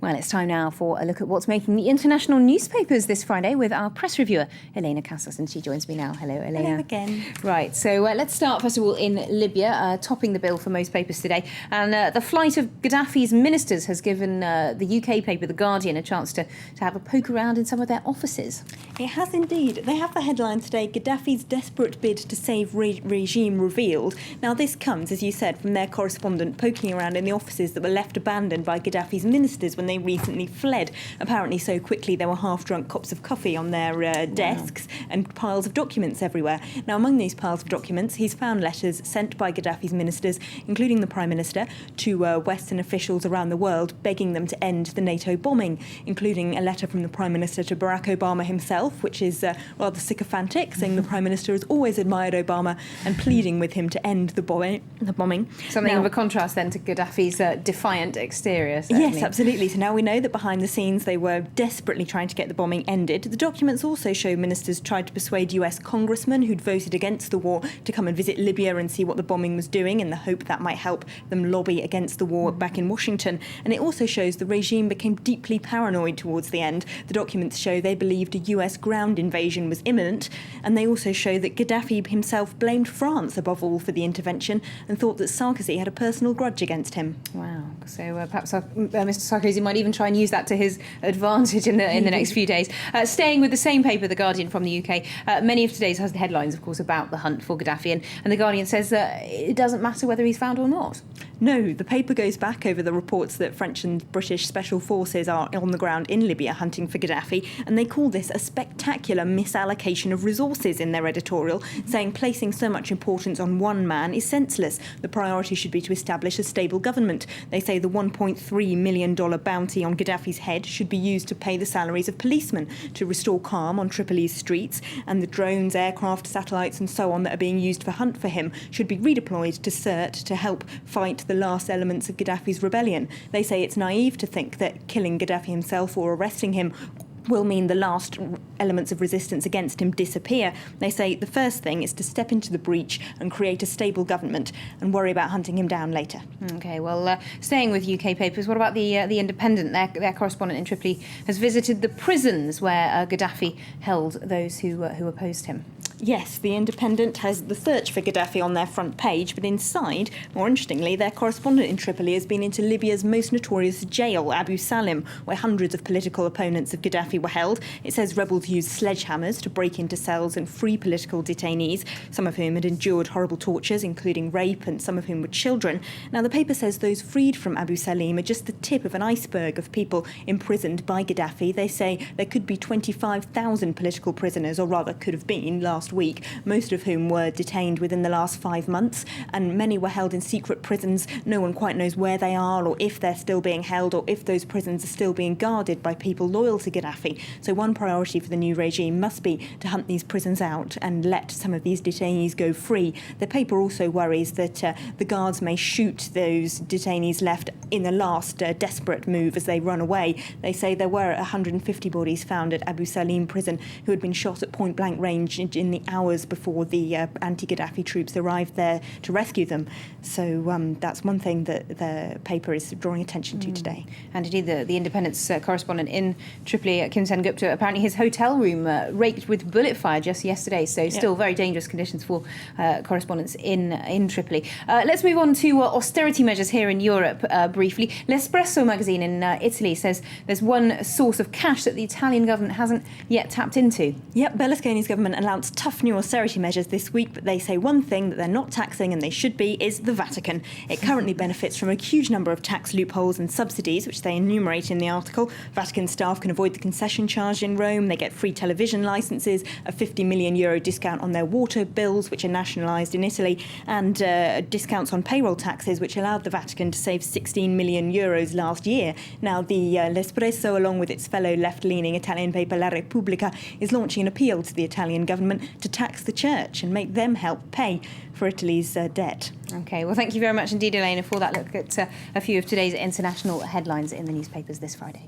Well, it's time now for a look at what's making the international newspapers this Friday with our press reviewer, Elena Casas, and she joins me now. Hello, Elena. Hello again. Right, so let's start, first of all, in Libya, topping the bill for most papers today. And the flight of Gaddafi's ministers has given the UK paper, The Guardian, a chance to have a poke around in some of their offices. It has indeed. They have the headline today, Gaddafi's desperate bid to save regime revealed. Now, this comes, as you said, from their correspondent poking around in the offices that were left abandoned by Gaddafi's ministers when they recently fled. Apparently so quickly there were half-drunk cups of coffee on their desks and piles of documents everywhere. Now, among these piles of documents, he's found letters sent by Gaddafi's ministers, including the Prime Minister, to Western officials around the world, begging them to end the NATO bombing, including a letter from the Prime Minister to Barack Obama himself, which is rather sycophantic, saying the Prime Minister has always admired Obama and pleading with him to end the bombing. Something of a contrast then to Gaddafi's defiant exterior, certainly. Yes, absolutely. So now we know that behind the scenes they were desperately trying to get the bombing ended. The documents also show ministers tried to persuade US congressmen who'd voted against the war to come and visit Libya and see what the bombing was doing in the hope that might help them lobby against the war back in Washington. And it also shows the regime became deeply paranoid towards the end. The documents show they believed a US ground invasion was imminent, and they also show that Gaddafi himself blamed France above all for the intervention and thought that Sarkozy had a personal grudge against him. Wow. So perhaps Mr. Sarkozy might even try and use that to his advantage in the next few days. Staying with the same paper, The Guardian from the UK, many of today's has headlines, of course, about the hunt for Gaddafi, and The Guardian says that it doesn't matter whether he's found or not. No, the paper goes back over the reports that French and British special forces are on the ground in Libya hunting for Gaddafi, and they call this a spectacular misallocation of resources in their editorial, saying placing so much importance on one man is senseless. The priority should be to establish a stable government. They say the $1.3 million bounty on Gaddafi's head should be used to pay the salaries of policemen, to restore calm on Tripoli's streets, and the drones, aircraft, satellites and so on that are being used for hunt for him should be redeployed to Sirte to help fight the last elements of Gaddafi's rebellion. They say it's naive to think that killing Gaddafi himself or arresting him will mean the last elements of resistance against him disappear. They say the first thing is to step into the breach and create a stable government and worry about hunting him down later. OK, well, staying with UK papers, what about the Independent? Their correspondent in Tripoli has visited the prisons where Gaddafi held those who opposed him. Yes, the Independent has the search for Gaddafi on their front page, but inside, more interestingly, their correspondent in Tripoli has been into Libya's most notorious jail, Abu Salim, where hundreds of political opponents of Gaddafi were held. It says rebels used sledgehammers to break into cells and free political detainees, some of whom had endured horrible tortures, including rape, and some of whom were children. Now, the paper says those freed from Abu Salim are just the tip of an iceberg of people imprisoned by Gaddafi. They say there could be 25,000 political prisoners, or rather could have been, last week, most of whom were detained within the last 5 months, and many were held in secret prisons. No one quite knows where they are, or if they're still being held, or if those prisons are still being guarded by people loyal to Gaddafi. So one priority for the new regime must be to hunt these prisons out and let some of these detainees go free. The paper also worries that the guards may shoot those detainees left in the last desperate move as they run away. They say there were 150 bodies found at Abu Salim prison who had been shot at point-blank range in the hours before the anti-Gaddafi troops arrived there to rescue them. So that's one thing that the paper is drawing attention to today. And indeed, the Independent's correspondent in Tripoli, Kim Sen-Gupta, apparently his hotel room raked with bullet fire just yesterday, so still very dangerous conditions for correspondents in Tripoli. Let's move on to austerity measures here in Europe briefly. L'Espresso magazine in Italy says there's one source of cash that the Italian government hasn't yet tapped into. Yep, Berlusconi's government announced tough new austerity measures this week, but they say one thing that they're not taxing, and they should be, is the Vatican. It currently benefits from a huge number of tax loopholes and subsidies, which they enumerate in the article. Vatican staff can avoid the concession charge in Rome, they get free television licences, a €50 million discount on their water bills, which are nationalised in Italy, and discounts on payroll taxes, which allowed the Vatican to save €16 million last year. Now, the L'Espresso, along with its fellow left-leaning Italian paper La Repubblica, is launching an appeal to the Italian government to tax the church and make them help pay for Italy's debt. OK, well, thank you very much indeed, Elena, for that look at a few of today's international headlines in the newspapers this Friday.